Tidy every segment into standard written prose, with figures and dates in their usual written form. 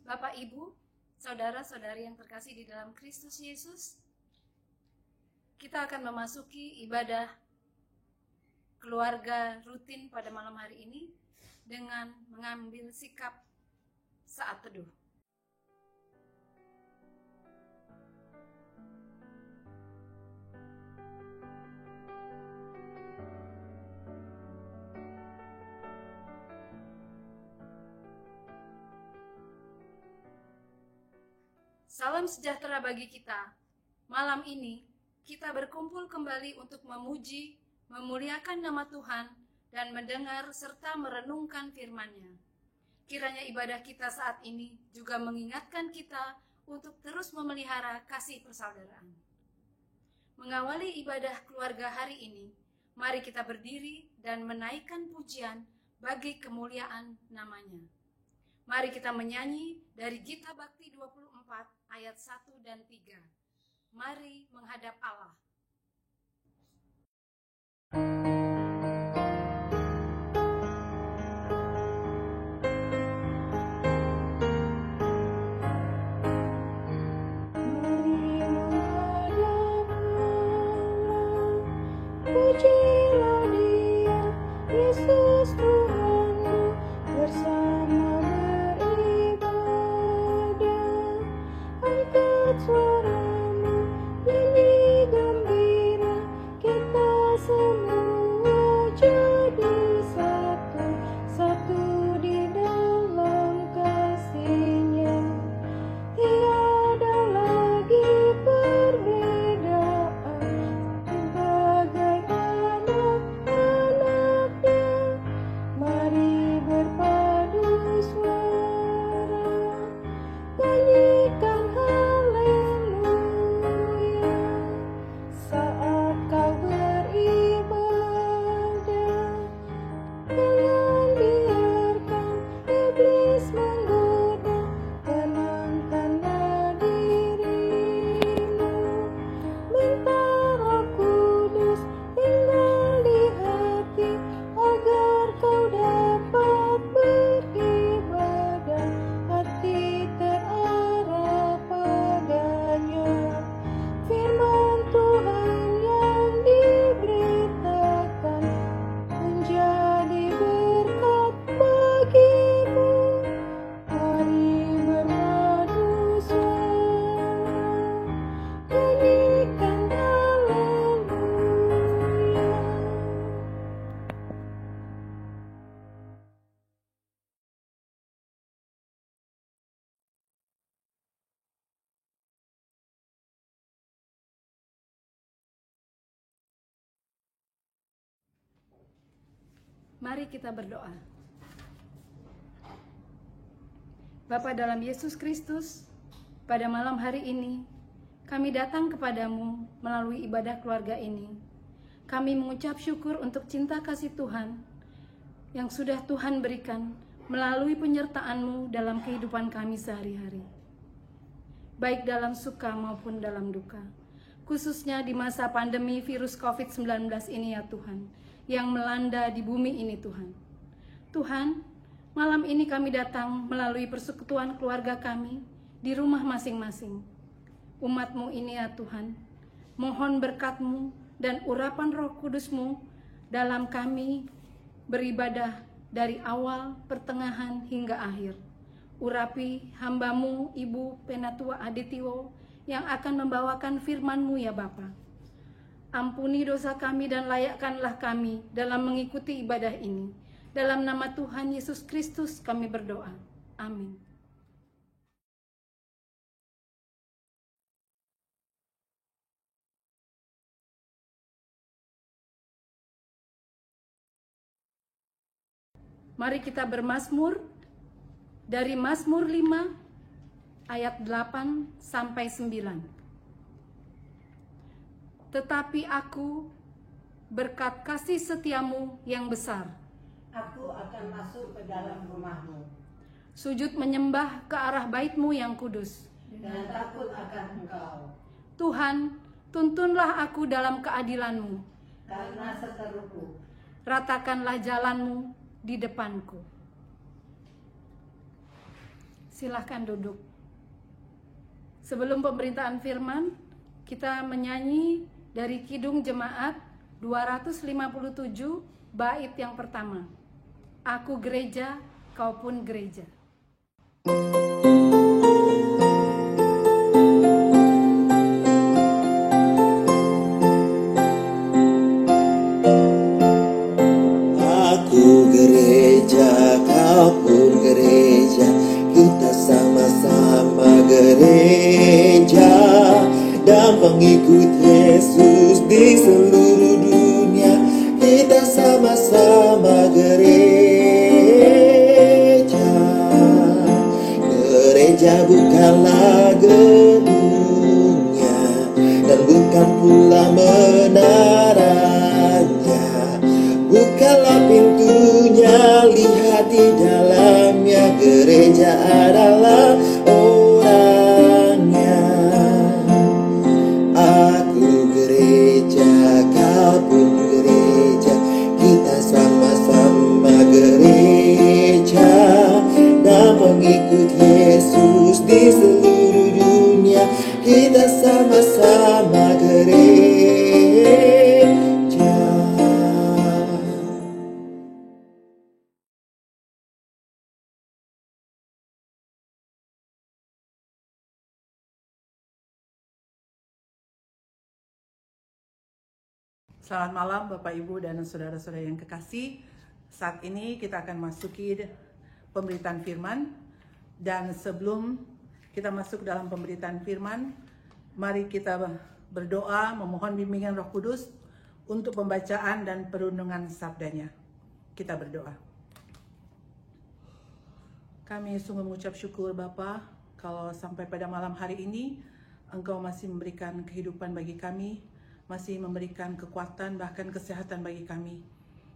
Bapak, Ibu, saudara-saudari yang terkasih di dalam Kristus Yesus, kita akan memasuki ibadah keluarga rutin pada malam hari ini dengan mengambil sikap saat teduh. Salam sejahtera bagi kita. Malam ini kita berkumpul kembali untuk memuji, memuliakan nama Tuhan, dan mendengar serta merenungkan firman-Nya. Kiranya ibadah kita saat ini juga mengingatkan kita untuk terus memelihara kasih persaudaraan. Mengawali ibadah keluarga hari ini, mari kita berdiri dan menaikkan pujian bagi kemuliaan nama-Nya. Mari kita menyanyi dari Gita Bakti 24 ayat 1 dan 3. Mari menghadap Allah. Pujilah Dia, Yesus Tuhanku, bersama beribadah. Angkat suaramu, nyanyi gembira, kita semua jadi satu, satu di dalam kasih-Nya. Tiada lagi perbedaan, sebagai anak-anak-Nya. Mari berpadu suara, nyanyikan haleluya. Saat kau beribadah, jangan biarkan iblis menggoda. Tenangkanlah dirimu, minta Roh Kudus tinggal di hati, agar kau dapat beribadah, hati terarah padanya. Firman Tuhan yang diberitakan menjadi berkat bagimu. Mari berpadu suara, nyanyikan haleluya. Mari kita berdoa. Bapa dalam Yesus Kristus, pada malam hari ini, kami datang kepadamu melalui ibadah keluarga ini. Kami mengucap syukur untuk cinta kasih Tuhan yang sudah Tuhan berikan melalui penyertaan-Mu dalam kehidupan kami sehari-hari. Baik dalam suka maupun dalam duka. Khususnya di masa pandemi virus COVID-19 ini ya Tuhan, yang melanda di bumi ini Tuhan. Tuhan, malam ini kami datang melalui persekutuan keluarga kami di rumah masing-masing. Umat-Mu ini ya Tuhan, mohon berkat-Mu dan urapan Roh Kudus-Mu dalam kami beribadah dari awal, pertengahan, hingga akhir. Urapi hamba-Mu, Ibu Penatua Adityo, yang akan membawakan firman-Mu ya Bapa. Ampuni dosa kami dan layakkanlah kami dalam mengikuti ibadah ini. Dalam nama Tuhan Yesus Kristus kami berdoa. Amin. Mari kita bermazmur dari Mazmur 5 ayat 8 sampai 9. Tetapi aku, berkat kasih setiamu yang besar, aku akan masuk ke dalam rumah-Mu, sujud menyembah ke arah bait-Mu yang kudus. dan takut akan Engkau, Tuhan, tuntunlah aku dalam keadilan-Mu, karena seteruku. ratakanlah jalan-Mu di depanku. Silahkan duduk. Sebelum pemberitaan firman, kita menyanyi dari Kidung Jemaat 257 bait yang pertama. Aku gereja, kau pun gereja. Aku gereja, kau pun gereja, kita sama-sama gereja dan pengikut Yesus di seluruh dunia. Kita sama-sama gereja. Gereja bukanlah gedungnya dan bukan pula menaranya. Bukalah pintunya, lihat di dalamnya. Gereja adalah orangnya. Aku gereja, kau pun gereja, kita sama-sama gereja dan pengikut Yesus di seluruh dunia. Kita sama-sama gereja. Selamat malam Bapak Ibu dan saudara-saudara yang kekasih. Saat ini kita akan masuki pemberitaan firman. Dan sebelum kita masuk dalam pemberitaan firman, mari kita berdoa memohon bimbingan Roh Kudus untuk pembacaan dan perundungan sabdanya. Kita berdoa. Kami sungguh mengucap syukur Bapa, kalau sampai pada malam hari ini Engkau masih memberikan kehidupan bagi kami, masih memberikan kekuatan bahkan kesehatan bagi kami.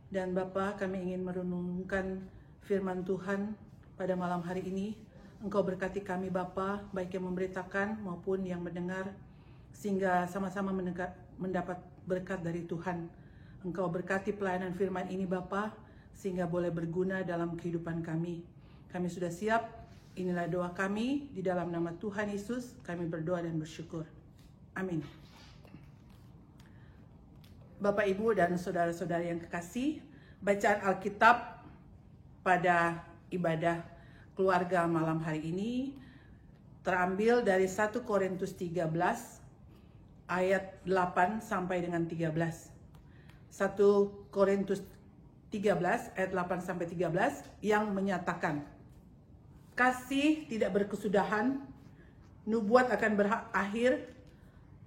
Dan Bapa, kami ingin merenungkan firman Tuhan pada malam hari ini. Engkau berkati kami Bapa, baik yang memberitakan maupun yang mendengar, sehingga sama-sama mendapat berkat dari Tuhan. Engkau berkati pelayanan firman ini Bapa, sehingga boleh berguna dalam kehidupan kami. Kami sudah siap, inilah doa kami, di dalam nama Tuhan Yesus kami berdoa dan bersyukur. Amin. Bapak, Ibu, dan saudara-saudara yang kekasih, bacaan Alkitab pada ibadah keluarga malam hari ini terambil dari 1 Korintus 13 ayat 8 sampai dengan 13. 1 Korintus 13 ayat 8 sampai 13 yang menyatakan, kasih tidak berkesudahan, nubuat akan berakhir,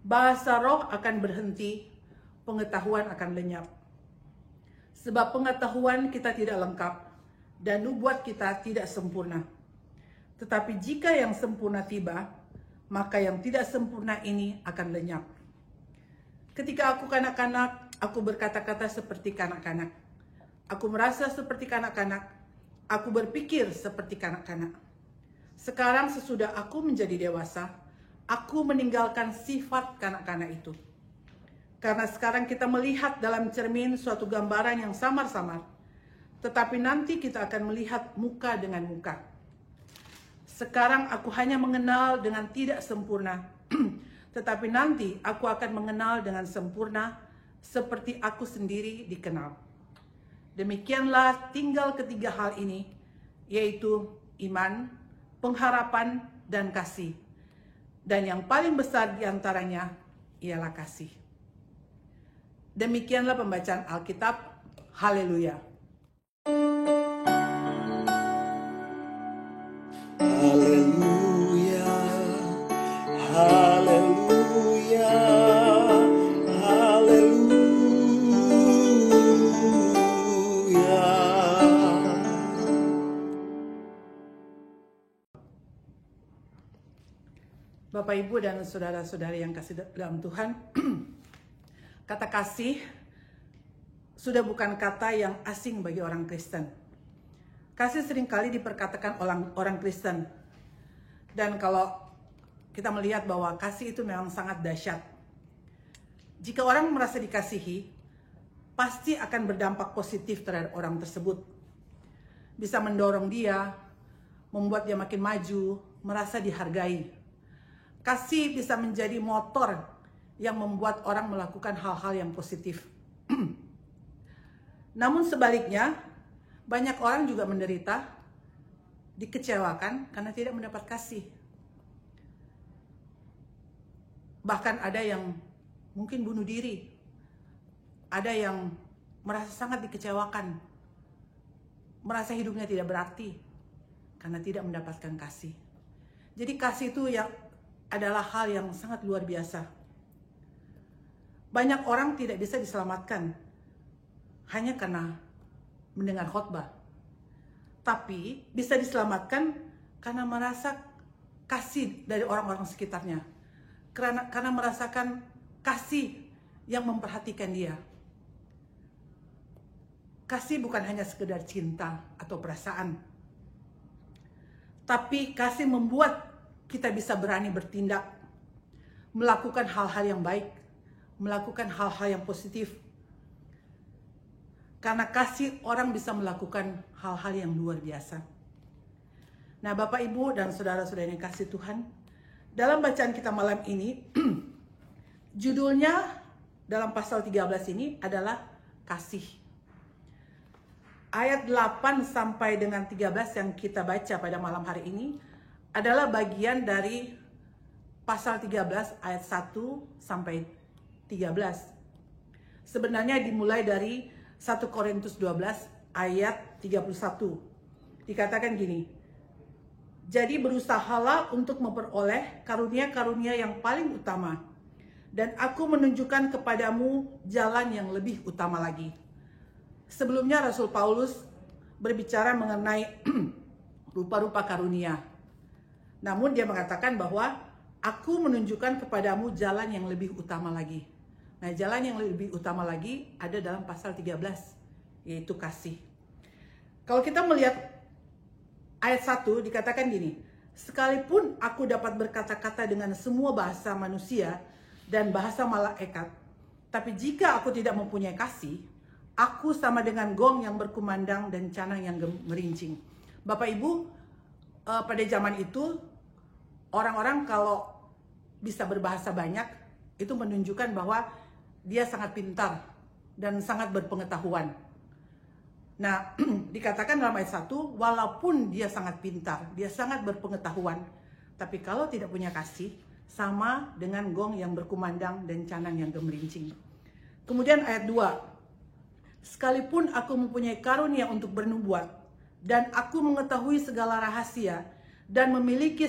bahasa roh akan berhenti, pengetahuan akan lenyap. Sebab pengetahuan kita tidak lengkap dan nubuat kita tidak sempurna. Tetapi jika yang sempurna tiba, maka yang tidak sempurna ini akan lenyap. Ketika aku kanak-kanak, aku berkata-kata seperti kanak-kanak. Aku merasa seperti kanak-kanak. Aku berpikir seperti kanak-kanak. Sekarang sesudah aku menjadi dewasa, aku meninggalkan sifat kanak-kanak itu. Karena sekarang kita melihat dalam cermin suatu gambaran yang samar-samar. Tetapi nanti kita akan melihat muka dengan muka. Sekarang aku hanya mengenal dengan tidak sempurna. Tetapi nanti aku akan mengenal dengan sempurna seperti aku sendiri dikenal. Demikianlah tinggal ketiga hal ini, yaitu iman, pengharapan, dan kasih. Dan yang paling besar diantaranya ialah kasih. Demikianlah pembacaan Alkitab. Haleluya. Haleluya, haleluya, haleluya. Bapak, Ibu, dan saudara-saudari yang kasih dalam Tuhan, kata kasih sudah bukan kata yang asing bagi orang Kristen. Kasih seringkali diperkatakan orang Kristen. Dan kalau kita melihat bahwa kasih itu memang sangat dahsyat. Jika orang merasa dikasihi, pasti akan berdampak positif terhadap orang tersebut. Bisa mendorong dia, membuat dia makin maju, merasa dihargai. Kasih bisa menjadi motor yang membuat orang melakukan hal-hal yang positif. Namun sebaliknya, banyak orang juga menderita, dikecewakan karena tidak mendapat kasih. Bahkan ada yang mungkin bunuh diri. Ada yang merasa sangat dikecewakan. Merasa hidupnya tidak berarti karena tidak mendapatkan kasih. Jadi kasih itu adalah hal yang sangat luar biasa. Banyak orang tidak bisa diselamatkan hanya karena mendengar khotbah. Tapi bisa diselamatkan karena merasa kasih dari orang-orang sekitarnya. Karena merasakan kasih yang memperhatikan dia. Kasih bukan hanya sekedar cinta atau perasaan. Tapi kasih membuat kita bisa berani bertindak, melakukan hal-hal yang baik, melakukan hal-hal yang positif. Karena kasih orang bisa melakukan hal-hal yang luar biasa. Nah, Bapak, Ibu, dan saudara-saudara yang kasih Tuhan, dalam bacaan kita malam ini, judulnya dalam pasal 13 ini adalah kasih. Ayat 8 sampai dengan 13 yang kita baca pada malam hari ini adalah bagian dari pasal 13 ayat 1 sampai 13. Sebenarnya dimulai dari 1 Korintus 12 ayat 31. Dikatakan gini, jadi berusahalah untuk memperoleh karunia-karunia yang paling utama, dan aku menunjukkan kepadamu jalan yang lebih utama lagi. Sebelumnya Rasul Paulus berbicara mengenai rupa-rupa karunia. Namun dia mengatakan bahwa aku menunjukkan kepadamu jalan yang lebih utama lagi. Nah, jalan yang lebih utama lagi ada dalam pasal 13, yaitu kasih. Kalau kita melihat ayat 1 dikatakan gini, sekalipun aku dapat berkata-kata dengan semua bahasa manusia dan bahasa malaikat, tapi jika aku tidak mempunyai kasih, aku sama dengan gong yang berkumandang dan canang yang merincing. Bapak Ibu, pada zaman itu orang-orang kalau bisa berbahasa banyak itu menunjukkan bahwa dia sangat pintar dan sangat berpengetahuan. Nah, dikatakan dalam ayat 1, walaupun dia sangat pintar, dia sangat berpengetahuan, tapi kalau tidak punya kasih, sama dengan gong yang berkumandang dan canang yang gemerincing. Kemudian ayat 2, sekalipun aku mempunyai karunia untuk bernubuat, dan aku mengetahui segala rahasia, dan memiliki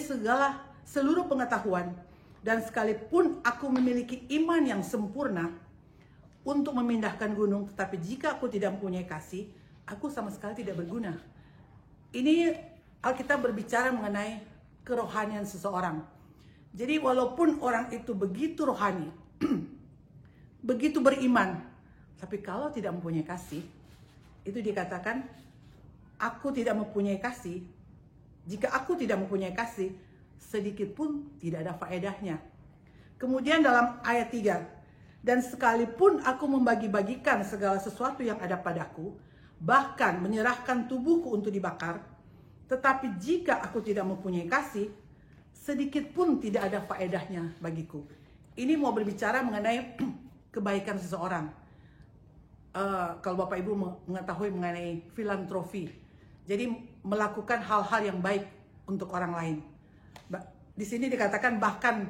seluruh pengetahuan, dan sekalipun aku memiliki iman yang sempurna untuk memindahkan gunung, tetapi jika aku tidak mempunyai kasih, aku sama sekali tidak berguna. Ini Alkitab berbicara mengenai kerohanian seseorang. Jadi walaupun orang itu begitu rohani, begitu beriman, tapi kalau tidak mempunyai kasih, itu dikatakan, aku tidak mempunyai kasih. Jika aku tidak mempunyai kasih, sedikit pun tidak ada faedahnya. Kemudian dalam ayat 3, dan sekalipun aku membagi-bagikan segala sesuatu yang ada padaku, bahkan menyerahkan tubuhku untuk dibakar, tetapi jika aku tidak mempunyai kasih, sedikit pun tidak ada faedahnya bagiku. Ini mau berbicara mengenai kebaikan seseorang. Kalau Bapak Ibu mengetahui mengenai filantropi, jadi melakukan hal-hal yang baik untuk orang lain. Di sini dikatakan bahkan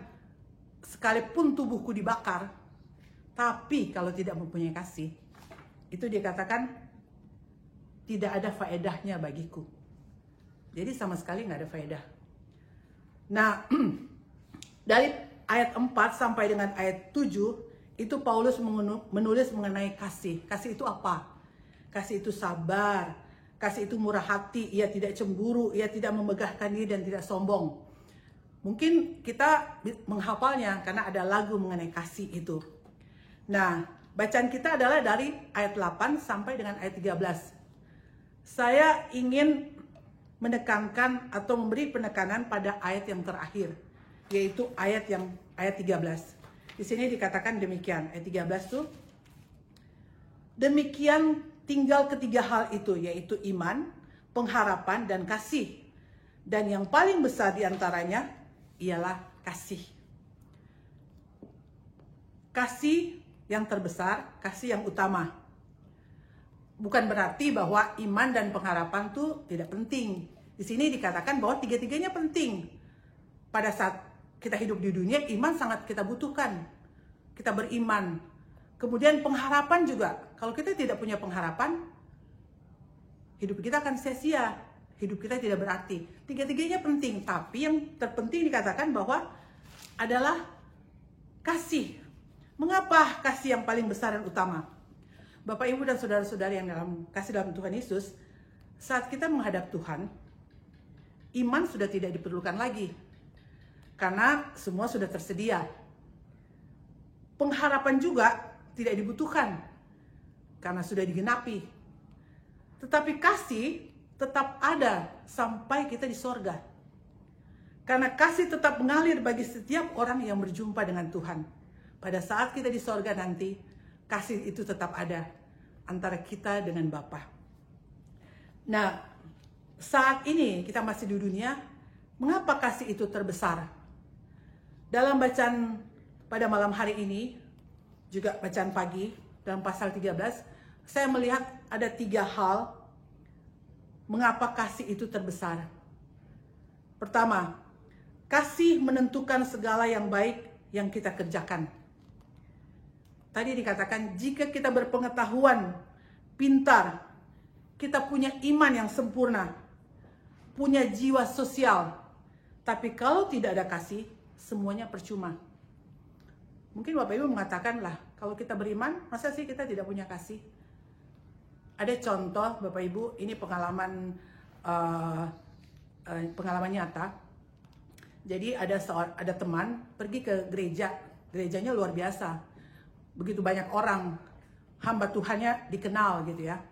sekalipun tubuhku dibakar, tapi kalau tidak mempunyai kasih, itu dikatakan tidak ada faedahnya bagiku. Jadi sama sekali nggak ada faedah. Nah, dari ayat 4 sampai dengan ayat 7, itu Paulus menulis mengenai kasih. Kasih itu apa? Kasih itu sabar. Kasih itu murah hati. Ia tidak cemburu. Ia tidak memegahkan diri dan tidak sombong. Mungkin kita menghafalnya karena ada lagu mengenai kasih itu. Nah, bacaan kita adalah dari ayat 8 sampai dengan ayat 13. Saya ingin menekankan atau memberi penekanan pada ayat yang terakhir, yaitu ayat 13. Di sini dikatakan demikian, ayat 13 tuh, demikian tinggal ketiga hal itu, yaitu iman, pengharapan, dan kasih. Dan yang paling besar di antaranya ialah kasih. Kasih yang terbesar, kasih yang utama. Bukan berarti bahwa iman dan pengharapan itu tidak penting. Di sini dikatakan bahwa tiga-tiganya penting. Pada saat kita hidup di dunia, iman sangat kita butuhkan. Kita beriman. Kemudian pengharapan juga. Kalau kita tidak punya pengharapan, hidup kita akan sia-sia. Hidup kita tidak berarti. Tiga-tiganya penting. Tapi yang terpenting dikatakan bahwa adalah kasih. Mengapa kasih yang paling besar dan utama? Bapak, Ibu, dan saudara-saudari yang kasih dalam Tuhan Yesus, saat kita menghadap Tuhan, iman sudah tidak diperlukan lagi. Karena semua sudah tersedia. Pengharapan juga tidak dibutuhkan. Karena sudah digenapi. Tetapi kasih tetap ada sampai kita di sorga. Karena kasih tetap mengalir bagi setiap orang yang berjumpa dengan Tuhan. Pada saat kita di sorga nanti, kasih itu tetap ada antara kita dengan Bapa. Nah, saat ini kita masih di dunia, mengapa kasih itu terbesar? Dalam bacaan pada malam hari ini, juga bacaan pagi, dalam pasal 13, saya melihat ada 3 hal mengapa kasih itu terbesar. Pertama, kasih menentukan segala yang baik yang kita kerjakan. Tadi dikatakan, jika kita berpengetahuan, pintar, kita punya iman yang sempurna, punya jiwa sosial, tapi kalau tidak ada kasih, semuanya percuma. Mungkin Bapak Ibu mengatakan lah, kalau kita beriman, masa sih kita tidak punya kasih? Ada contoh Bapak Ibu, ini pengalaman nyata. Jadi ada teman pergi ke gereja, gerejanya luar biasa. Begitu banyak orang, hamba Tuhannya dikenal gitu ya.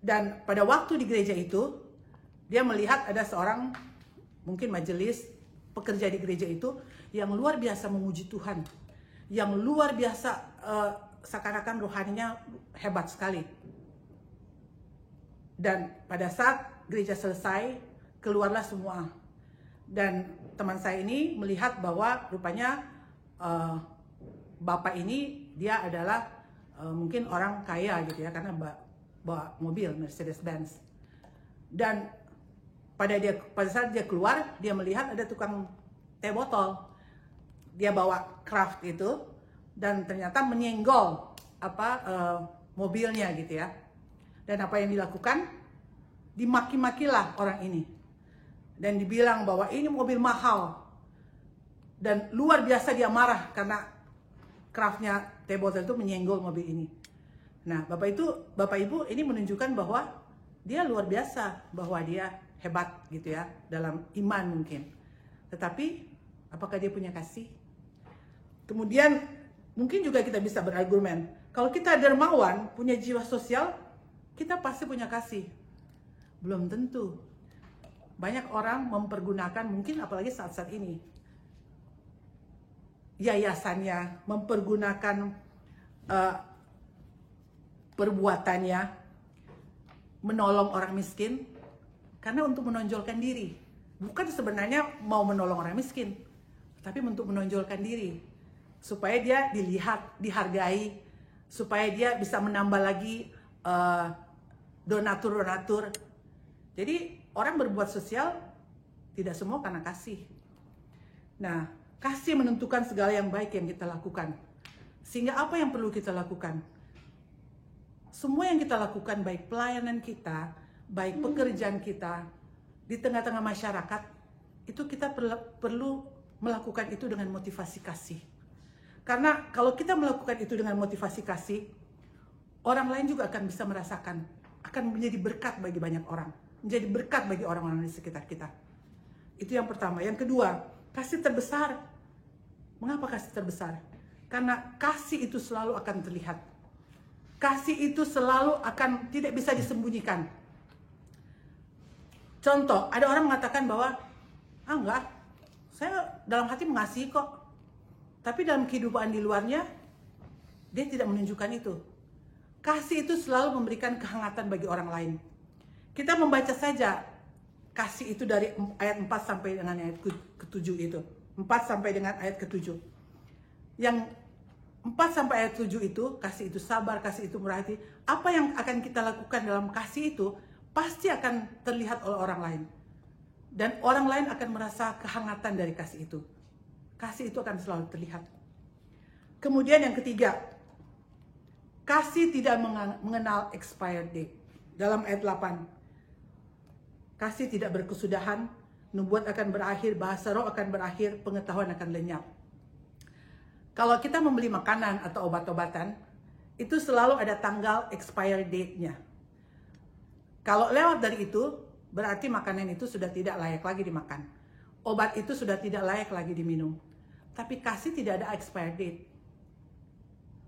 Dan pada waktu di gereja itu, dia melihat ada seorang mungkin majelis pekerja di gereja itu yang luar biasa memuji Tuhan. Yang luar biasa seakan-akan rohaninya hebat sekali. Dan pada saat gereja selesai, keluarlah semua. Dan teman saya ini melihat bahwa rupanya bapak ini dia adalah mungkin orang kaya gitu ya, karena bawa mobil Mercedes-Benz. Dan pada saat dia keluar, dia melihat ada tukang teh botol. Dia bawa craft itu dan ternyata menyenggol mobilnya gitu ya. Dan apa yang dilakukan? Dimaki-makilah orang ini. Dan dibilang bahwa ini mobil mahal. Dan luar biasa dia marah karena craftnya teh botol itu menyenggol mobil ini. Nah, Bapak Ibu ini menunjukkan bahwa dia luar biasa, bahwa dia hebat gitu ya, dalam iman mungkin. Tetapi apakah dia punya kasih? Kemudian mungkin juga kita bisa berargumen, kalau kita dermawan, punya jiwa sosial, kita pasti punya kasih. Belum tentu. Banyak orang mempergunakan, mungkin apalagi saat-saat ini, yayasannya, mempergunakan perbuatannya, menolong orang miskin, karena untuk menonjolkan diri. Bukan sebenarnya mau menolong orang miskin, tapi untuk menonjolkan diri. Supaya dia dilihat, dihargai, supaya dia bisa menambah lagi donatur-donatur. Jadi orang berbuat sosial tidak semua karena kasih. Nah, kasih menentukan segala yang baik yang kita lakukan. Sehingga apa yang perlu kita lakukan? Semua yang kita lakukan, baik pelayanan kita, baik pekerjaan kita, di tengah-tengah masyarakat, itu kita perlu melakukan itu dengan motivasi kasih. Karena kalau kita melakukan itu dengan motivasi kasih, orang lain juga akan bisa merasakan, akan menjadi berkat bagi banyak orang, menjadi berkat bagi orang-orang di sekitar kita. Itu yang pertama. Yang kedua, kasih terbesar. Mengapa kasih terbesar? Karena kasih itu selalu akan terlihat. Kasih itu selalu akan tidak bisa disembunyikan. Contoh, ada orang mengatakan bahwa, enggak, saya dalam hati mengasihi kok. Tapi dalam kehidupan di luarnya, dia tidak menunjukkan itu. Kasih itu selalu memberikan kehangatan bagi orang lain. Kita membaca saja kasih itu dari ayat 4 sampai dengan ayat ke-7 itu. 4 sampai dengan ayat ke-7. Yang 4 sampai ayat 7 itu, kasih itu sabar, kasih itu murah hati. Apa yang akan kita lakukan dalam kasih itu, pasti akan terlihat oleh orang lain. Dan orang lain akan merasa kehangatan dari kasih itu. Kasih itu akan selalu terlihat. Kemudian yang ketiga, kasih tidak mengenal expired date. Dalam ayat 8, kasih tidak berkesudahan, nubuat akan berakhir, bahasa roh akan berakhir, pengetahuan akan lenyap. Kalau kita membeli makanan atau obat-obatan, itu selalu ada tanggal expired date-nya. Kalau lewat dari itu, berarti makanan itu sudah tidak layak lagi dimakan. Obat itu sudah tidak layak lagi diminum. Tapi kasih tidak ada expired date.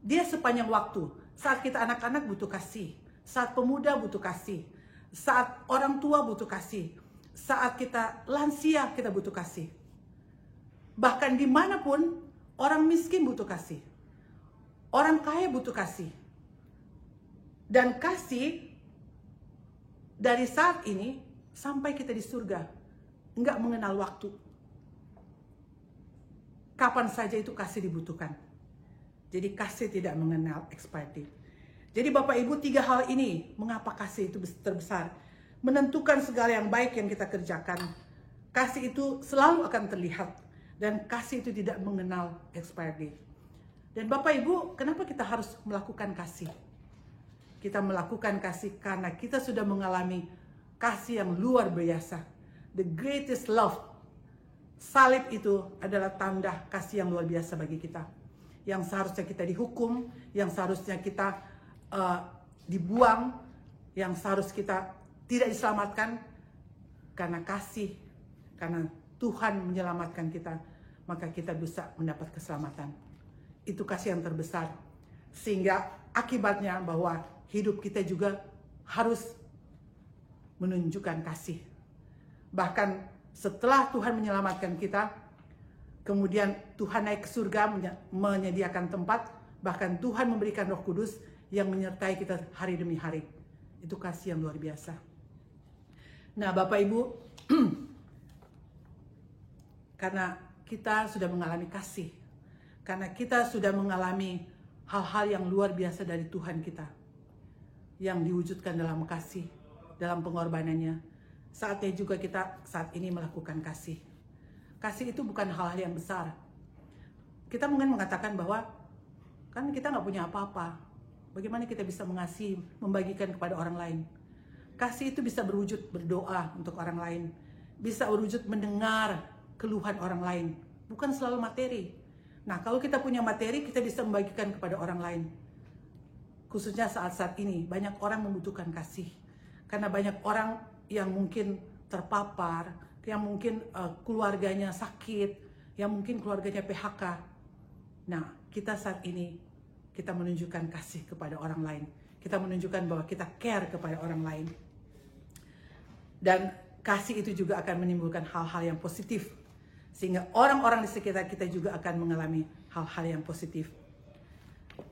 Dia sepanjang waktu. Saat kita anak-anak butuh kasih. Saat pemuda butuh kasih. Saat orang tua butuh kasih. Saat kita lansia kita butuh kasih. Bahkan dimanapun orang miskin butuh kasih. Orang kaya butuh kasih. Dan kasih dari saat ini sampai kita di surga nggak mengenal waktu. Kapan saja itu kasih dibutuhkan. Jadi kasih tidak mengenal expired date. Jadi Bapak Ibu, 3 hal ini mengapa kasih itu terbesar. Menentukan segala yang baik yang kita kerjakan. Kasih itu selalu akan terlihat. Dan kasih itu tidak mengenal expired date. Dan Bapak Ibu, kenapa kita harus melakukan kasih? Kita melakukan kasih karena kita sudah mengalami kasih yang luar biasa. The greatest love. Salib itu adalah tanda kasih yang luar biasa bagi kita. Yang seharusnya kita dihukum, yang seharusnya kita dibuang, yang seharusnya kita tidak diselamatkan. Karena kasih, karena Tuhan menyelamatkan kita, maka kita bisa mendapat keselamatan. Itu kasih yang terbesar. Sehingga akibatnya bahwa hidup kita juga harus menunjukkan kasih. Bahkan setelah Tuhan menyelamatkan kita, kemudian Tuhan naik ke surga menyediakan tempat, bahkan Tuhan memberikan Roh Kudus yang menyertai kita hari demi hari. Itu kasih yang luar biasa. Nah, Bapak Ibu, karena kita sudah mengalami kasih, karena kita sudah mengalami hal-hal yang luar biasa dari Tuhan kita, yang diwujudkan dalam kasih, dalam pengorbanannya, saatnya juga kita saat ini melakukan kasih. Kasih itu bukan hal-hal yang besar. Kita mungkin mengatakan bahwa kan kita nggak punya apa-apa. Bagaimana kita bisa mengasihi, membagikan kepada orang lain? Kasih itu bisa berwujud berdoa untuk orang lain. Bisa berwujud mendengar keluhan orang lain. Bukan selalu materi. Nah, kalau kita punya materi, kita bisa membagikan kepada orang lain. Khususnya saat-saat ini, banyak orang membutuhkan kasih. Karena banyak orang yang mungkin terpapar, yang mungkin keluarganya sakit, yang mungkin keluarganya PHK. Nah, kita saat ini, kita menunjukkan kasih kepada orang lain. Kita menunjukkan bahwa kita care kepada orang lain. Dan kasih itu juga akan menimbulkan hal-hal yang positif. Sehingga orang-orang di sekitar kita juga akan mengalami hal-hal yang positif.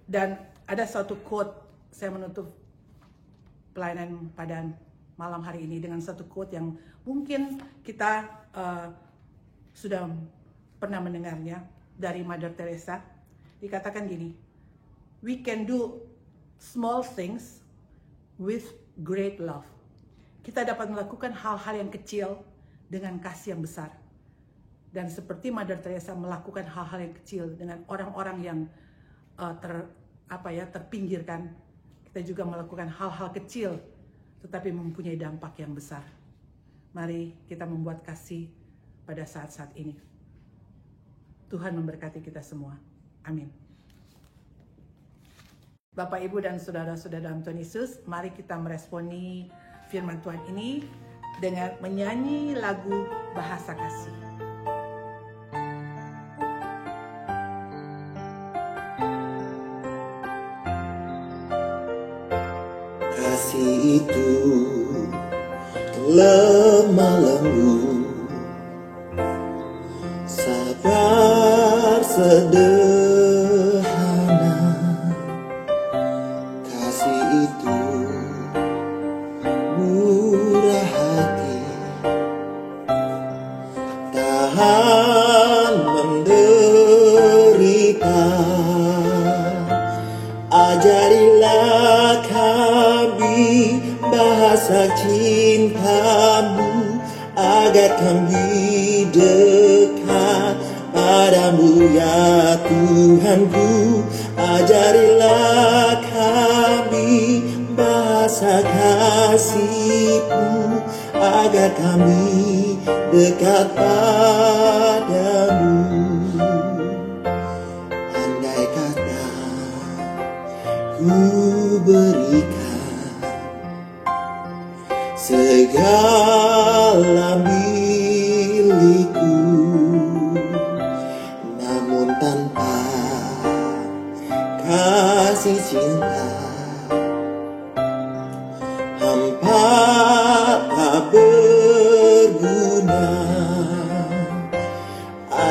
Dan ada suatu quote, saya menutup pelayanan pada malam hari ini dengan satu quote yang mungkin kita sudah pernah mendengarnya dari Mother Teresa. Dikatakan gini, we can do small things with great love. Kita dapat melakukan hal-hal yang kecil dengan kasih yang besar. Dan seperti Mother Teresa melakukan hal-hal yang kecil dengan orang-orang yang terpinggirkan, kita juga melakukan hal-hal kecil tetapi mempunyai dampak yang besar. Mari kita membuat kasih pada saat-saat ini. Tuhan memberkati kita semua. Amin. Bapak, Ibu, dan saudara-saudara dalam Tuhan Yesus, mari kita meresponi firman Tuhan ini dengan menyanyi lagu Bahasa Kasih. Kasih itu lemah lembut, sabar sederhana. Kasih itu murah hati, Tuhan menderita. Ajarilah kami bahasa cintamu, agar kami dekat padamu ya Tuhanku. Ajarilah kami bahasa kasih-Mu, agar kami dekat padamu. Andai kata ku berikan segala milikku, namun tanpa kasih cinta, hampa tak berguna.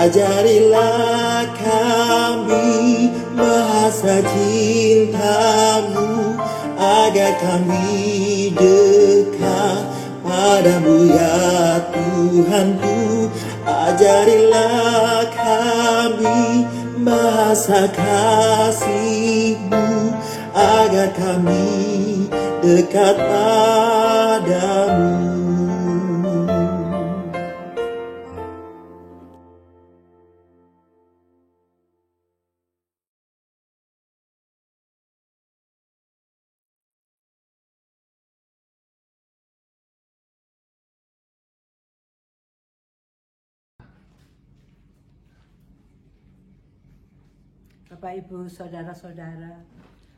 Ajarilah kami bahasa cintamu, agar kami dekat padamu ya Tuhanku. Ajarilah kami bahasa kasih-Mu, agar kami dekat padamu. Bapak, Ibu, Saudara-saudara,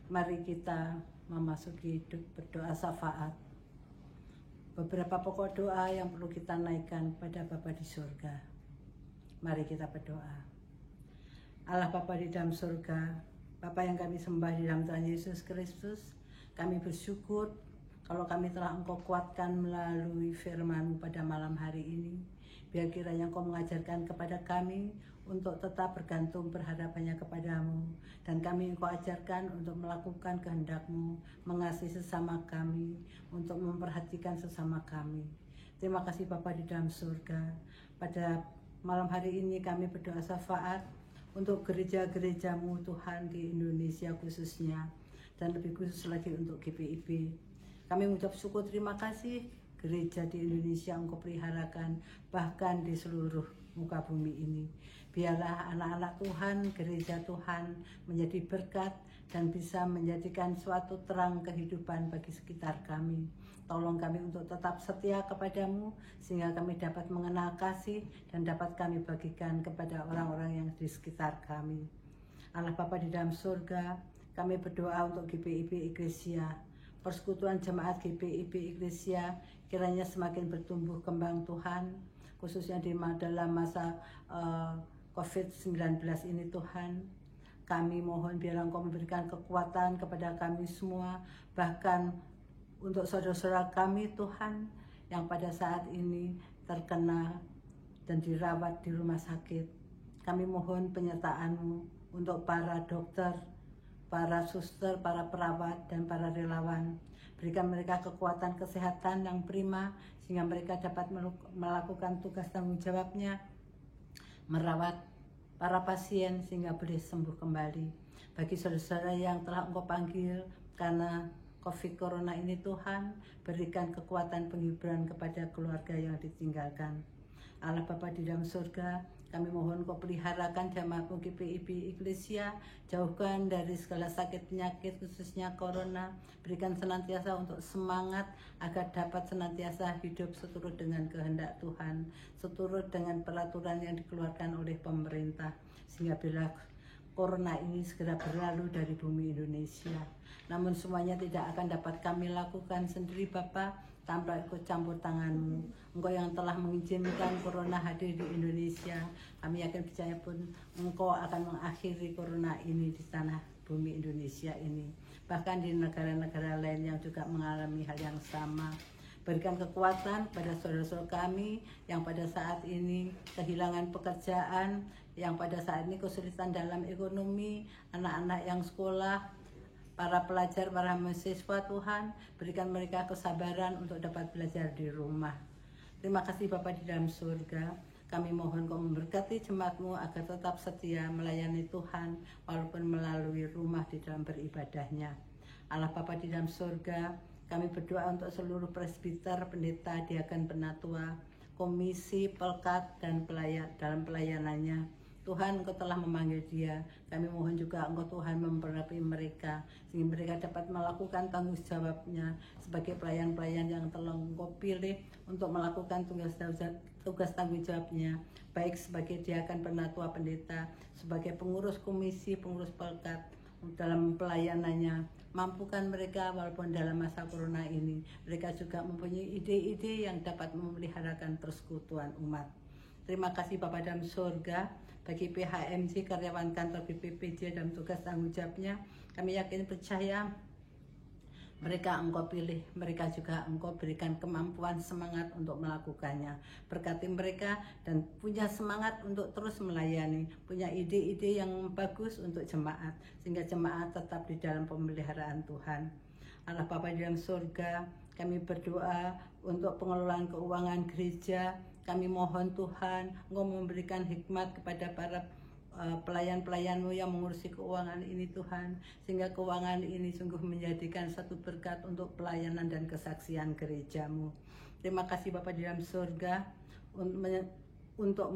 mari kita memasuki berdoa syafaat. Beberapa pokok doa yang perlu kita naikkan pada Bapa di surga. Mari kita berdoa. Allah Bapa di dalam surga, Bapa yang kami sembah di dalam Tuhan Yesus Kristus, kami bersyukur kalau kami telah Engkau kuatkan melalui firman-Mu pada malam hari ini. Biar kiranya Engkau mengajarkan kepada kami untuk tetap bergantung berhadapannya kepadamu, dan kami Engkau ajarkan untuk melakukan kehendak-Mu, mengasihi sesama kami, untuk memperhatikan sesama kami. Terima kasih Bapa di dalam surga. Pada malam hari ini kami berdoa syafaat untuk gereja-gereja-Mu Tuhan di Indonesia khususnya, dan lebih khusus lagi untuk GPIB. Kami mengucap syukur terima kasih gereja di Indonesia Engkau peliharakan, bahkan di seluruh muka bumi ini. Biarlah anak-anak Tuhan, gereja Tuhan menjadi berkat dan bisa menjadikan suatu terang kehidupan bagi sekitar kami. Tolong kami untuk tetap setia kepadamu, sehingga kami dapat mengenal kasih dan dapat kami bagikan kepada orang-orang yang di sekitar kami. Allah Bapa di dalam surga, kami berdoa untuk GPIB Iglesia, persekutuan jemaat GPIB Iglesia, kiranya semakin bertumbuh kembang Tuhan, khususnya dalam masa COVID-19 ini Tuhan. Kami mohon biar Engkau memberikan kekuatan kepada kami semua, bahkan untuk saudara-saudara kami Tuhan yang pada saat ini terkena dan dirawat di rumah sakit. Kami mohon penyertaan-Mu untuk para dokter, para suster, para perawat, dan para relawan. Berikan mereka kekuatan kesehatan yang prima, sehingga mereka dapat melakukan tugas tanggung jawabnya, merawat para pasien sehingga boleh sembuh kembali. Bagi saudara-saudara yang telah Engkau panggil karena COVID Corona ini Tuhan, berikan kekuatan penghiburan kepada keluarga yang ditinggalkan. Allah Bapa di dalam surga, kami mohon Kau peliharakan jemaat-Mu GPIB Iglesia, jauhkan dari segala sakit penyakit khususnya Corona. Berikan senantiasa untuk semangat agar dapat senantiasa hidup seturut dengan kehendak Tuhan, seturut dengan peraturan yang dikeluarkan oleh pemerintah, sehingga bila Corona ini segera berlalu dari bumi Indonesia. Namun semuanya tidak akan dapat kami lakukan sendiri Bapa, tanpa ikut campur tangan-Mu. Engkau yang telah mengizinkan Corona hadir di Indonesia, kami yakin percaya pun Engkau akan mengakhiri Corona ini di tanah bumi Indonesia ini. Bahkan di negara-negara lain yang juga mengalami hal yang sama. Berikan kekuatan pada saudara-saudara kami yang pada saat ini kehilangan pekerjaan, yang pada saat ini kesulitan dalam ekonomi, anak-anak yang sekolah, para pelajar, para mahasiswa Tuhan, berikan mereka kesabaran untuk dapat belajar di rumah. Terima kasih Bapa di dalam surga. Kami mohon Kau memberkati jemaat-Mu agar tetap setia melayani Tuhan walaupun melalui rumah di dalam beribadahnya. Allah Bapa di dalam surga, kami berdoa untuk seluruh presbiter, pendeta, diaken, penatua, komisi, pelkat, dan dalam pelayanannya. Tuhan, Engkau telah memanggil dia. Kami mohon juga Engkau Tuhan memberkati mereka, sehingga mereka dapat melakukan tanggung jawabnya sebagai pelayan-pelayan yang telah Engkau pilih untuk melakukan tugas tanggung jawabnya, baik sebagai diaken, penatua, pendeta, sebagai pengurus komisi, pengurus pelkat dalam pelayanannya. Mampukan mereka walaupun dalam masa corona ini, mereka juga mempunyai ide-ide yang dapat memeliharakan persekutuan umat. Terima kasih Bapa dalam surga, bagi PHMJ, karyawan kantor BPPJ dalam tugas tanggung jawabnya. Kami yakin percaya mereka Engkau pilih, mereka juga Engkau berikan kemampuan, semangat untuk melakukannya. Berkati mereka dan punya semangat untuk terus melayani, punya ide-ide yang bagus untuk jemaat, sehingga jemaat tetap di dalam pemeliharaan Tuhan. Allah Bapa di dalam surga, kami berdoa untuk pengelolaan keuangan gereja. Kami mohon Tuhan, Engkau memberikan hikmat kepada para pelayan-pelayan-Mu yang mengurusi keuangan ini Tuhan, sehingga keuangan ini sungguh menjadikan satu berkat untuk pelayanan dan kesaksian gereja-Mu. Terima kasih Bapa di dalam surga untuk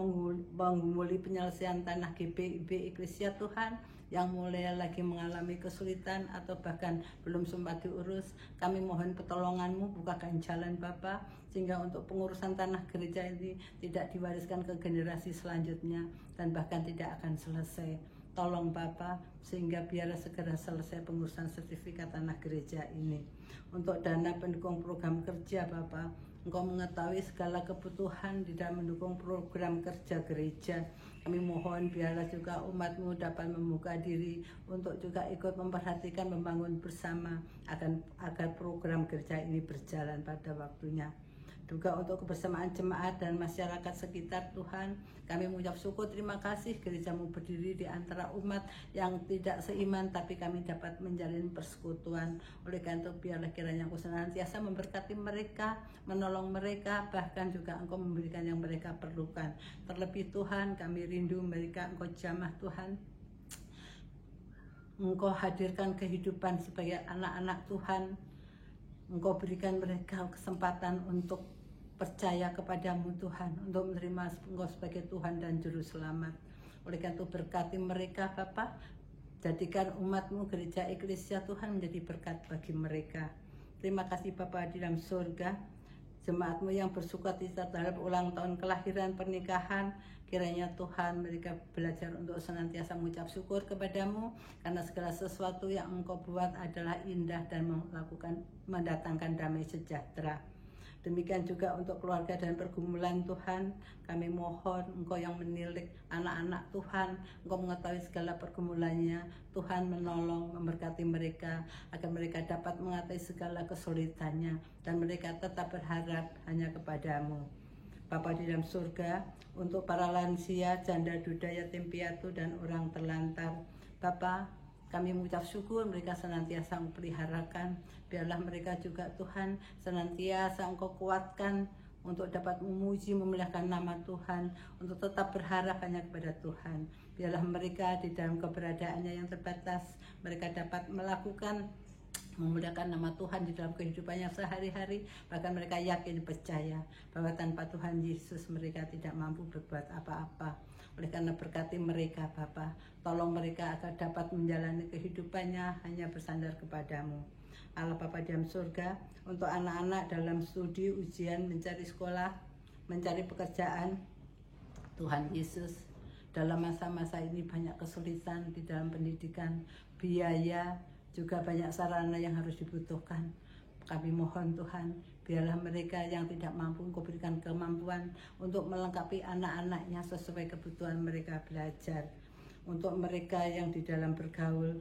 menggumuli penyelesaian tanah GPIB Eklesia Tuhan yang mulai lagi mengalami kesulitan atau bahkan belum sempat diurus. Kami mohon pertolongan-Mu, bukakan jalan Bapa, sehingga untuk pengurusan tanah gereja ini tidak diwariskan ke generasi selanjutnya dan bahkan tidak akan selesai. Tolong Bapa, sehingga biarlah segera selesai pengurusan sertifikat tanah gereja ini. Untuk dana pendukung program kerja Bapa, Engkau mengetahui segala kebutuhan di dalam mendukung program kerja gereja. Kami mohon biarlah juga umat-Mu dapat membuka diri untuk juga ikut memperhatikan, membangun bersama agar program gereja ini berjalan pada waktunya. Juga untuk kebersamaan jemaat dan masyarakat sekitar Tuhan, kami mengucap syukur terima kasih gereja-Mu berdiri di antara umat yang tidak seiman, tapi kami dapat menjalin persekutuan. Oleh karena itu biarlah kiranya Engkau senantiasa memberkati mereka, menolong mereka, bahkan juga Engkau memberikan yang mereka perlukan. Terlebih Tuhan, kami rindu mereka Engkau jamah Tuhan. Engkau hadirkan kehidupan sebagai anak-anak Tuhan. Engkau berikan mereka kesempatan untuk percaya kepadamu Tuhan, untuk menerima Engkau sebagai Tuhan dan Juru Selamat. Oleh karena itu berkati mereka Bapa, jadikan umat-Mu gereja Eklesia Tuhan menjadi berkat bagi mereka. Terima kasih Bapa di dalam surga, jemaat-Mu yang bersukacita terhadap ulang tahun kelahiran, pernikahan, kiranya Tuhan mereka belajar untuk senantiasa mengucap syukur kepadamu, karena segala sesuatu yang Engkau buat adalah indah dan mendatangkan damai sejahtera. Demikian juga untuk keluarga dan pergumulan Tuhan, kami mohon Engkau yang menilik anak-anak Tuhan, Engkau mengetahui segala pergumulannya, Tuhan menolong, memberkati mereka, agar mereka dapat mengatasi segala kesulitannya, dan mereka tetap berharap hanya kepadamu. Bapa di dalam surga, untuk para lansia, janda, duda, yatim piatu, dan orang terlantar, Bapa, kami mengucap syukur mereka senantiasa memperharakan. Biarlah mereka juga Tuhan senantiasa Engkau kuatkan untuk dapat memuji, memuliakan nama Tuhan, untuk tetap berharap hanya kepada Tuhan. Biarlah mereka di dalam keberadaannya yang terbatas, mereka dapat melakukan memuliakan nama Tuhan di dalam kehidupannya sehari-hari. Bahkan mereka yakin percaya bahwa tanpa Tuhan Yesus mereka tidak mampu berbuat apa-apa. Oleh karena berkati mereka Bapa, tolong mereka agar dapat menjalani kehidupannya hanya bersandar kepadamu. Allah Bapa di dalam surga, untuk anak-anak dalam studi, ujian, mencari sekolah, mencari pekerjaan, Tuhan Yesus, dalam masa-masa ini banyak kesulitan di dalam pendidikan, biaya, juga banyak sarana yang harus dibutuhkan. Kami mohon Tuhan, biarlah mereka yang tidak mampu Engkau berikan kemampuan untuk melengkapi anak-anaknya sesuai kebutuhan mereka belajar. Untuk mereka yang di dalam bergaul,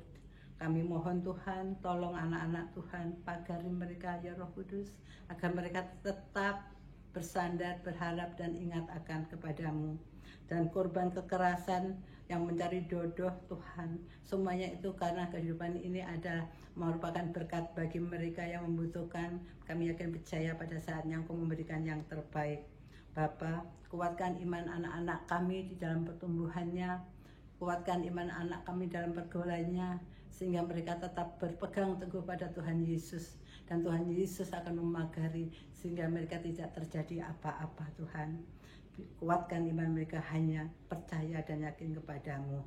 kami mohon Tuhan, tolong anak-anak Tuhan, pagari mereka ya Roh Kudus, agar mereka tetap bersandar, berharap dan ingat akan kepadamu. Dan korban kekerasan yang mencari jodoh Tuhan, semuanya itu karena kehidupan ini adalah merupakan berkat bagi mereka yang membutuhkan. Kami yakin percaya pada saatnya Engkau memberikan yang terbaik. Bapa, kuatkan iman anak-anak kami di dalam pertumbuhannya, kuatkan iman anak kami dalam pergaulannya, sehingga mereka tetap berpegang teguh pada Tuhan Yesus, dan Tuhan Yesus akan memagari sehingga mereka tidak terjadi apa-apa. Tuhan, kuatkan iman mereka hanya percaya dan yakin kepadamu.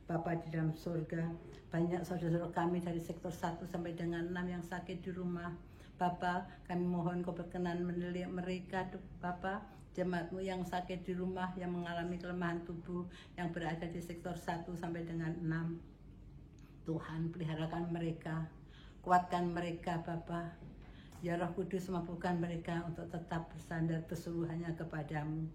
Bapa di dalam surga, banyak saudara-saudara kami dari sektor 1 sampai dengan 6 yang sakit di rumah. Bapa, kami mohon Kau berkenan menelihat mereka, Bapa, jemaat-Mu yang sakit di rumah, yang mengalami kelemahan tubuh, yang berada di sektor 1 sampai dengan 6. Tuhan, peliharakan mereka, kuatkan mereka Bapa. Ya Roh Kudus, mampukan mereka untuk tetap bersandar keseluruhannya kepadamu.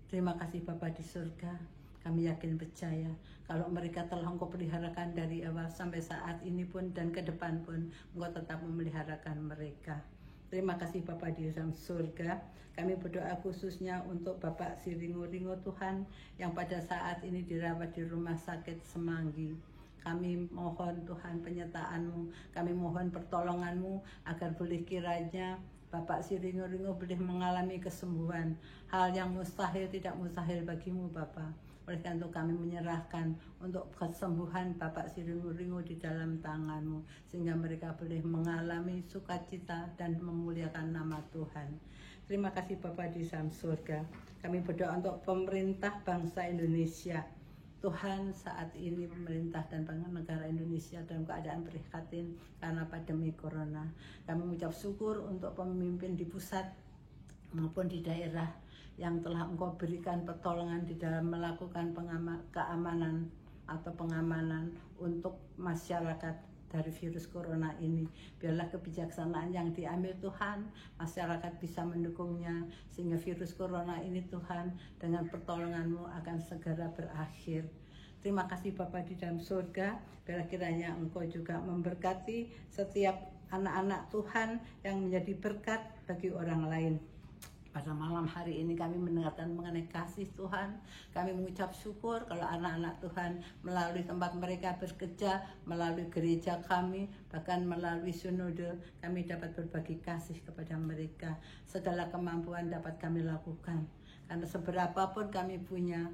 Terima kasih Bapa di surga. Kami yakin percaya kalau mereka telah Engkau peliharakan dari awal sampai saat ini pun dan ke depan pun, Engkau tetap memeliharakan mereka. Terima kasih Bapa di dalam surga. Kami berdoa khususnya untuk Bapak Siringo-Ringo Tuhan, yang pada saat ini dirawat di rumah sakit Semanggi. Kami mohon Tuhan penyertaan-Mu, kami mohon pertolongan-Mu agar boleh kiranya Bapak Siringo-Ringo boleh mengalami kesembuhan. Hal yang mustahil tidak mustahil bagimu Bapak. Oleh karena itu kami menyerahkan untuk kesembuhan Bapak Siringo-Ringo di dalam tangan-Mu, sehingga mereka boleh mengalami sukacita dan memuliakan nama Tuhan. Terima kasih Bapak di dalam surga. Kami berdoa untuk pemerintah bangsa Indonesia. Tuhan, saat ini pemerintah dan negara Indonesia dalam keadaan prihatin karena pandemi corona. Kami mengucap syukur untuk pemimpin di pusat maupun di daerah yang telah Engkau berikan pertolongan di dalam melakukan keamanan atau pengamanan untuk masyarakat dari virus corona ini. Biarlah kebijaksanaan yang diambil Tuhan, masyarakat bisa mendukungnya, sehingga virus corona ini Tuhan dengan pertolongan-Mu akan segera berakhir. Terima kasih Bapa di dalam surga. Biarlah kiranya Engkau juga memberkati setiap anak-anak Tuhan yang menjadi berkat bagi orang lain. Pada malam hari ini kami mendengarkan mengenai kasih Tuhan. Kami mengucap syukur kalau anak-anak Tuhan melalui tempat mereka bekerja, melalui gereja kami, bahkan melalui sinode, kami dapat berbagi kasih kepada mereka. Segala kemampuan dapat kami lakukan. Karena seberapapun kami punya,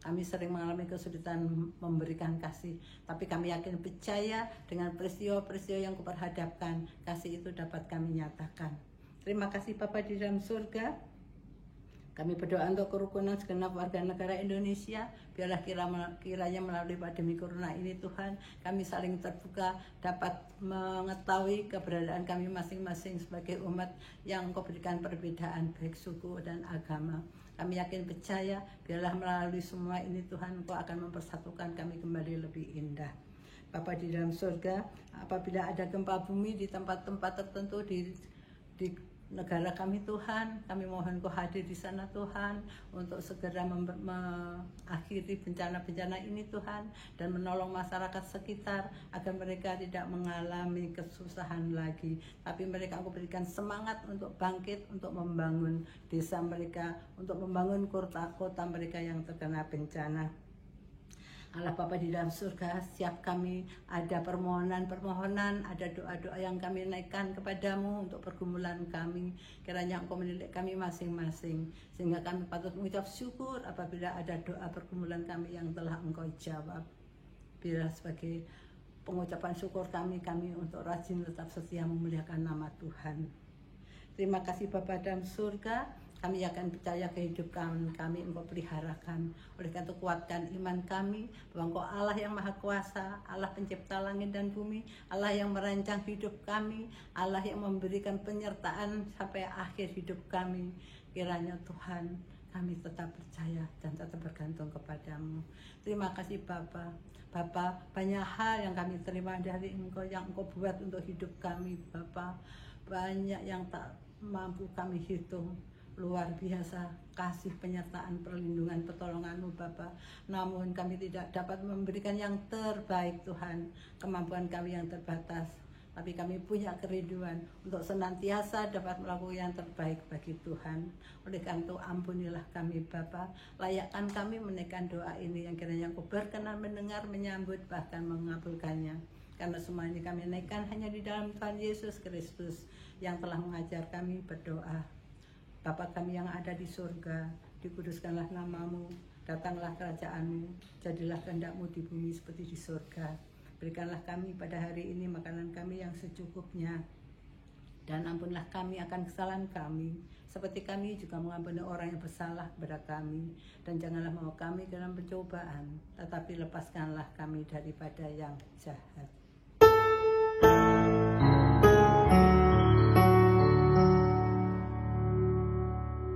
kami sering mengalami kesulitan memberikan kasih. Tapi kami yakin percaya dengan peristiwa-peristiwa yang kuperhadapkan, kasih itu dapat kami nyatakan. Terima kasih Bapa di dalam surga. Kami berdoa untuk kerukunan segenap warga negara Indonesia. Biarlah kiranya melalui pandemi corona ini Tuhan, kami saling terbuka, dapat mengetahui keberadaan kami masing-masing sebagai umat yang Engkau berikan perbedaan baik suku dan agama. Kami yakin percaya, biarlah melalui semua ini Tuhan, Engkau akan mempersatukan kami kembali lebih indah. Bapa di dalam surga, apabila ada gempa bumi di tempat-tempat tertentu di negara kami Tuhan, kami mohon Kau hadir di sana Tuhan, untuk segera mengakhiri bencana-bencana ini Tuhan, dan menolong masyarakat sekitar agar mereka tidak mengalami kesusahan lagi, tapi mereka Engkau berikan semangat untuk bangkit, untuk membangun desa mereka, untuk membangun kota mereka yang terkena bencana. Allah Bapa di dalam surga, siap kami ada permohonan-permohonan, ada doa-doa yang kami naikkan kepadamu untuk pergumulan kami. Kiranya Engkau menilik kami masing-masing, sehingga kami patut mengucap syukur apabila ada doa pergumulan kami yang telah Engkau jawab. Biarlah sebagai pengucapan syukur kami untuk rajin tetap setia memuliakan nama Tuhan. Terima kasih Bapa dalam surga. Kami akan percaya kehidupan kami Engkau peliharakan. Oleh karena itu kuatkan iman kami bahwa Engkau Allah yang Maha Kuasa, Allah pencipta langit dan bumi, Allah yang merancang hidup kami, Allah yang memberikan penyertaan sampai akhir hidup kami. Kiranya Tuhan, kami tetap percaya dan tetap bergantung kepadamu. Terima kasih Bapa. Bapa, banyak hal yang kami terima dari Engkau, yang Engkau buat untuk hidup kami Bapa. Banyak yang tak mampu kami hitung. Luar biasa kasih, penyertaan, perlindungan, pertolongan-Mu Bapa. Namun kami tidak dapat memberikan yang terbaik Tuhan. Kemampuan kami yang terbatas, tapi kami punya kerinduan untuk senantiasa dapat melakukan yang terbaik bagi Tuhan. Oleh karena itu ampunilah kami Bapa. Layakkan kami menaikkan doa ini yang kiranya Engkau berkenan mendengar, menyambut, bahkan mengabulkannya. Karena semua ini kami naikkan hanya di dalam Tuhan Yesus Kristus yang telah mengajar kami berdoa. Bapa kami yang ada di surga, dikuduskanlah namamu, datanglah kerajaanmu, jadilah kehendak-mu di bumi seperti di surga. Berikanlah kami pada hari ini makanan kami yang secukupnya, dan ampunlah kami akan kesalahan kami, seperti kami juga mengampuni orang yang bersalah kepada kami. Dan janganlah membawa kami dalam pencobaan, tetapi lepaskanlah kami daripada yang jahat.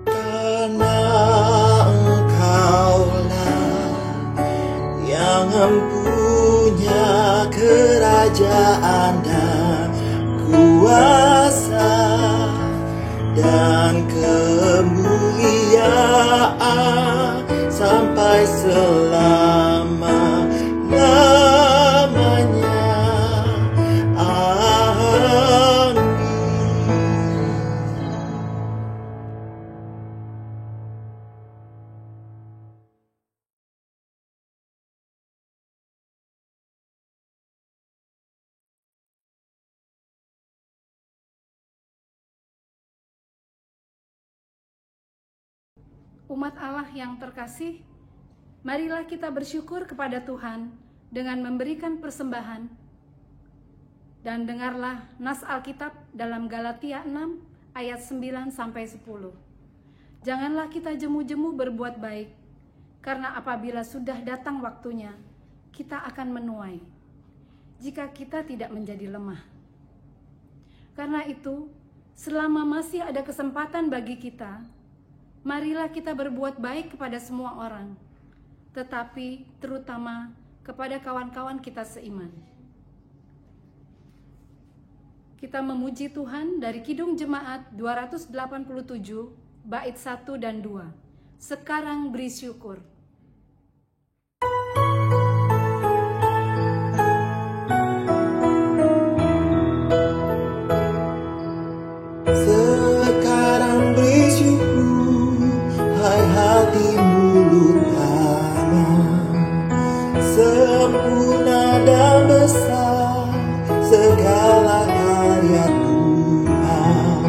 Karena Engkaulah yang mempunyai kerajaan dan kuasa dan kemuliaan sampai selama-lamanya. Amin. Umat Allah yang terkasih, marilah kita bersyukur kepada Tuhan dengan memberikan persembahan. Dan dengarlah nas Alkitab dalam Galatia 6 ayat 9-10. Janganlah kita jemu-jemu berbuat baik, karena apabila sudah datang waktunya, kita akan menuai, jika kita tidak menjadi lemah. Karena itu, selama masih ada kesempatan bagi kita, marilah kita berbuat baik kepada semua orang, tetapi terutama kepada kawan-kawan kita seiman. Kita memuji Tuhan dari Kidung Jemaat 287, bait 1 dan 2. Sekarang beri syukur. Sekarang beri syukur, hai hati mulutnya, sempurna dan besar segala karya Tuhan.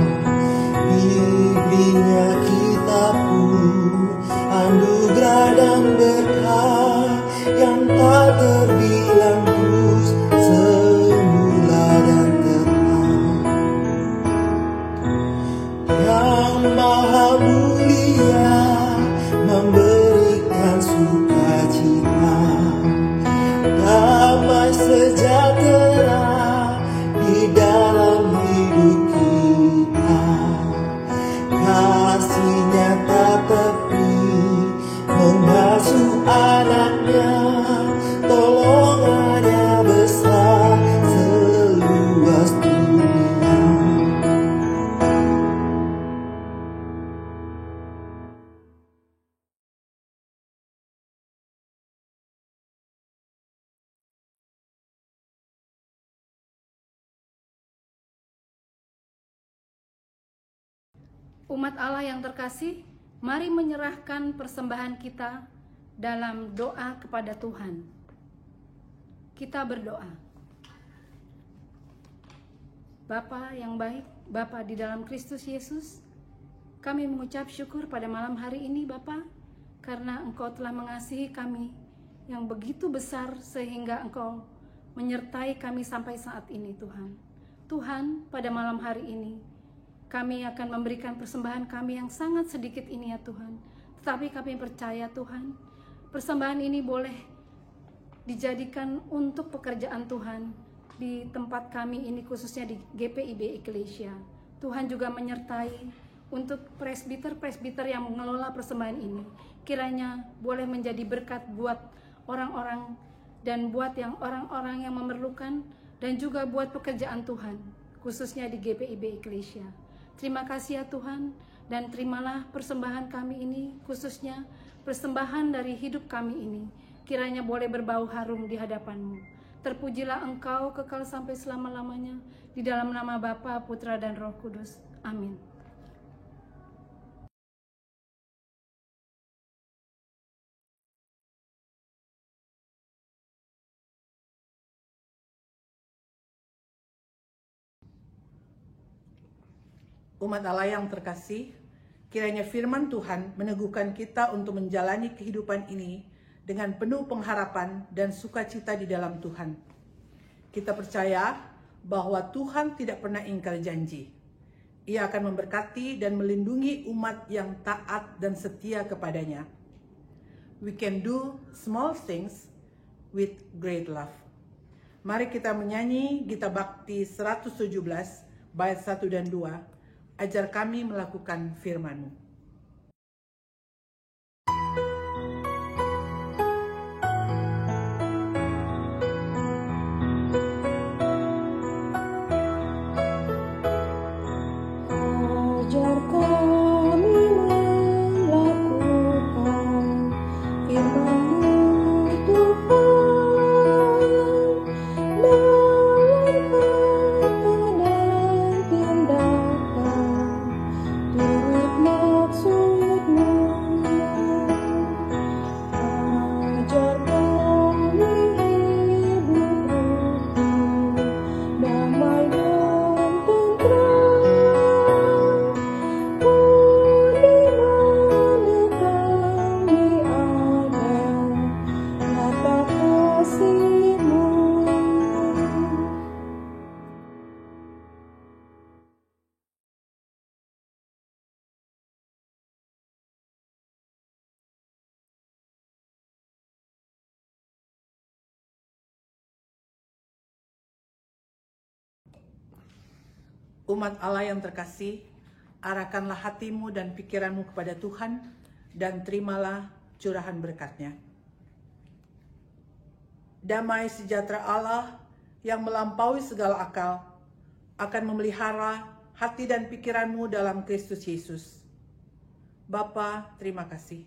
Bimbingnya kita pun anugerah dan berkah yang tak terbilang, terus semula dan tetap. Yang maha mulia memberikan sukacita, damai sejahtera di dalam hidup kita. Kasih-Nya tak tepi mengasuh anaknya, tolongannya besar seluas dunia. Umat Allah yang terkasih, mari menyerahkan persembahan kita dalam doa kepada Tuhan. Kita berdoa. Bapa yang baik, Bapa di dalam Kristus Yesus, kami mengucap syukur pada malam hari ini Bapa, karena Engkau telah mengasihi kami yang begitu besar sehingga Engkau menyertai kami sampai saat ini Tuhan. Tuhan, pada malam hari ini, kami akan memberikan persembahan kami yang sangat sedikit ini ya Tuhan. Tetapi kami percaya Tuhan, persembahan ini boleh dijadikan untuk pekerjaan Tuhan di tempat kami ini, khususnya di GPIB Eklesia. Tuhan juga menyertai untuk presbiter-presbiter yang mengelola persembahan ini. Kiranya boleh menjadi berkat buat orang-orang dan buat yang orang-orang yang memerlukan, dan juga buat pekerjaan Tuhan, khususnya di GPIB Eklesia. Terima kasih ya Tuhan, dan terimalah persembahan kami ini, khususnya persembahan dari hidup kami ini. Kiranya boleh berbau harum di hadapan-Mu. Terpujilah Engkau kekal sampai selama-lamanya, di dalam nama Bapa, Putra, dan Roh Kudus. Amin. Umat Allah yang terkasih, Kiranya firman Tuhan meneguhkan kita untuk menjalani kehidupan ini dengan penuh pengharapan dan sukacita di dalam Tuhan. Kita percaya bahwa Tuhan tidak pernah ingkar janji. Ia akan memberkati dan melindungi umat yang taat dan setia kepadanya. We can do small things with great love. Mari kita menyanyi Gita Bakti 117 bait 1 dan 2. Ajar kami melakukan firman-Mu. Ajar kami melakukan firman-Mu, Tuhan, dalam kata dan tindakan, turut maksud-Mu. Ajar kami hidup rukun, damai dan tentram, di mana kami ada nyata kasih-Mu. Umat Allah yang terkasih, arahkanlah hatimu dan pikiranmu kepada Tuhan dan terimalah curahan berkat-Nya. Damai sejahtera Allah yang melampaui segala akal akan memelihara hati dan pikiranmu dalam Kristus Yesus. Bapa, terima kasih.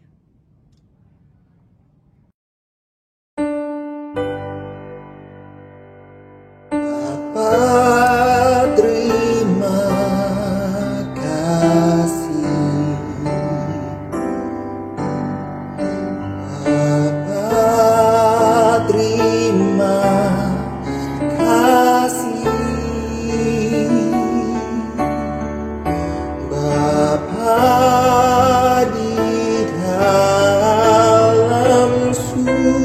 Bapa, terima kasih. Bapa, terima kasih. Bapa di dalam surga,